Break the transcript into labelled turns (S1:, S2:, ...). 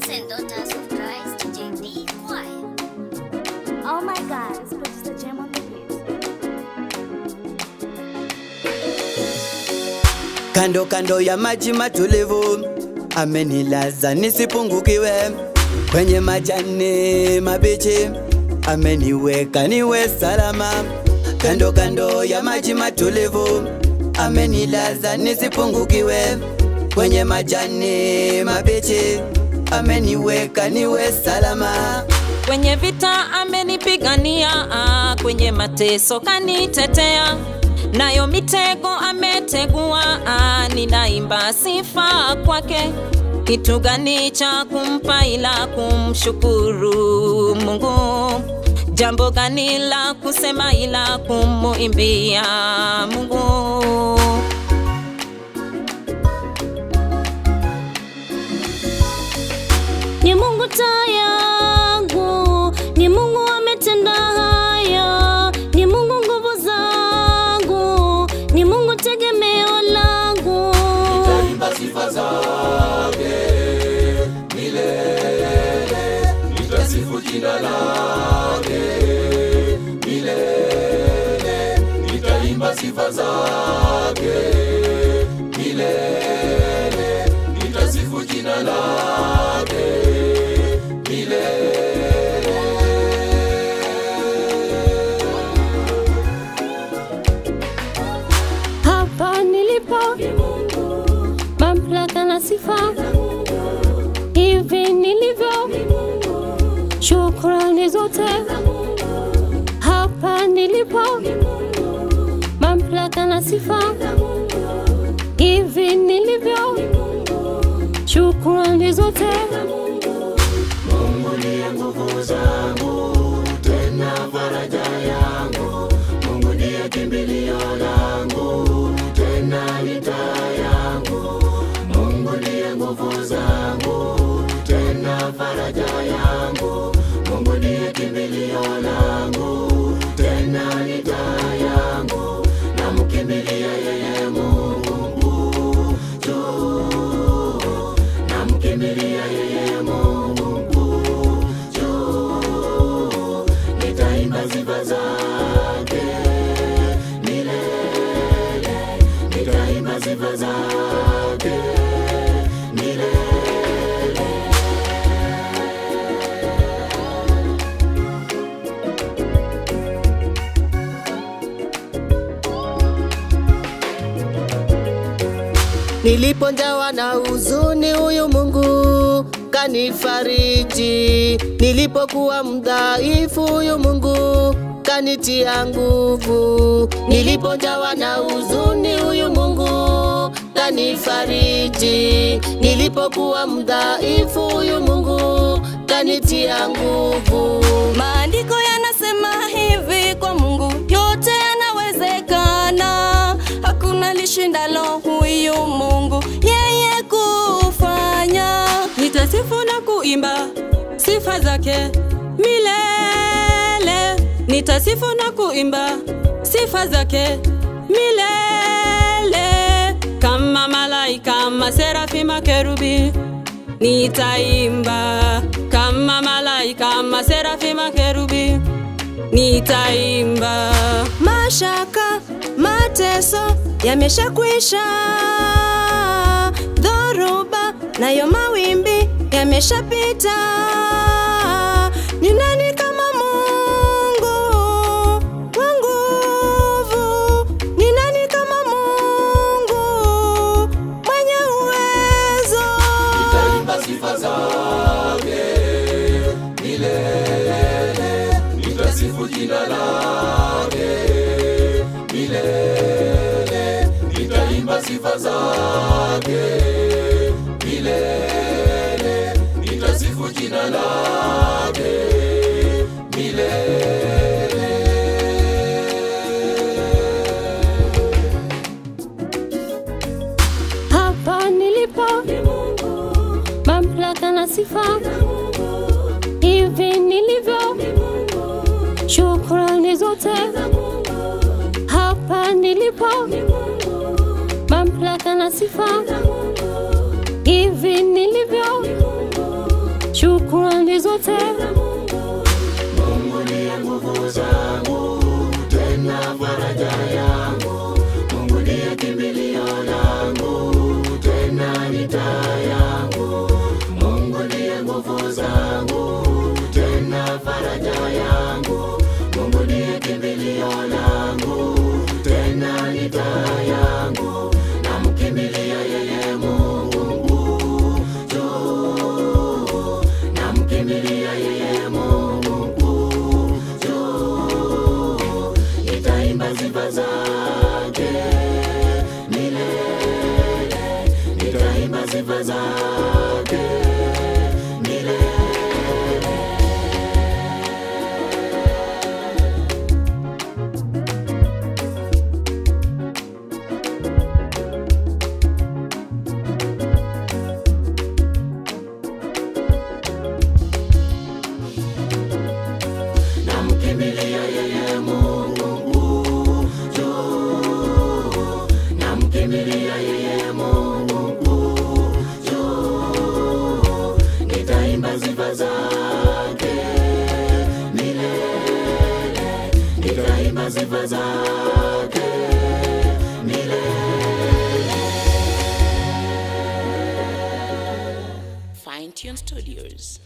S1: Sons and Daughters of Christ, JD Choir.
S2: Oh my God, let's put the gem on the beat.
S3: Kando kando ya maji matulivu, amenilaza nisipungukiwe. Kwenye majani mabichi, ameniweka niwe salama. Kando kando ya maji matulivu, amenilaza nisipungukiwe. Kwenye majani mabichi, ameniweka niwe salama.
S4: Kwenye vita amenipigania, kwenye mateso kanitetea. Nayo mitego ametegua, ninaimba sifa kwake. Kitu gani cha kumpa ila kumshukuru Mungu? Jambo gani la kusema ila kumuimbia Mungu?
S2: Ni Mungu taa yangu, ni Mungu ametenda haya, ni Mungu nguvu zangu, ni Mungu tegemeo langu.
S5: Nitaimba sifa zake milele, nitasifu jina lake milele, nitaimba sifa zake milele, nitasifu jina lake milele.
S2: Hapa nilipo ni Mungu, mamlaka na sifa hivi nilivyo ni Mungu, shukrani zote hapa nilipo ni Mungu, mamlaka na sifa hivi nilivyo ni Mungu, shukrani zote.
S5: Mungu ndiye nguvu zangu, tena faraja yangu. Mungu ndiye kimbilio langu, tena ni taa yangu. Mungu ndiye nguvu zangu, tena faraja yangu. Mungu ndiye kimbilio langu, tena ni taa yangu. Namkimbilia yeye Mungu juu, namkimbilia yeye Mungu juu. Nitaimba sifa zake milele, nitaimba sifa zake milele.
S3: Niliponjawa na huzuni, huyu Mungu kanifariji. Nilipokuwa mdhaifu, huyu Mungu kanitia nguvu. Niliponjawa na huzuni, huyu Mungu kanifariji. Nilipokuwa mdhaifu, huyu Mungu kanitia nguvu.
S6: Maandiko yanasema hivi, kwa Mungu yote yanawezekana. Hakuna lishindalo huyu Mungu yeye kufanya. Nitasifu na kuimba sifa zake milele, nitasifu na kuimba sifa zake milele. Kama malaika, maserafi, makerubi nitaimba. Kama malaika, maserafi, makerubi nitaimba. Mashaka, mateso yameshakwisha, dhoruba nayo mawimbi yameshapita. Ni nani kama Mungu wa nguvu? Ni nani kama Mungu mwenye uwezo?
S5: Nitaimba sifa zake milele, nitasifu jina lake milele, nitaimba sifa zake milele, nitasifu jina lake milele.
S2: Hapa nilipo ni Mungu, mamlaka na sifa hivi nilivyo ni Mungu, shukrani zote hapa nilipo ni Mungu, mamlaka na sifa hivi nilivyo heri zote.
S5: Mungu ndiye nguvu zangu, tena faraja yangu. Mungu ndiye kimbilio langu, tena ni taa yangu. Mungu ndiye nguvu zangu, tena faraja yangu. Mungu ndiye kimbilio langu, tena ni taa yangu. Namkimbilia yeye Mungu juu, namkimbilia yeye Mungu juu. Nitaimba sifa zake milele, nitaimba sifa zake milele. Namkimbilia yeye Mungu juu, namkimbilia yeye Mungu juu. Nitaimba sifa zake milele, nitaimba sifa zake milele.
S3: Fine Tune Studios.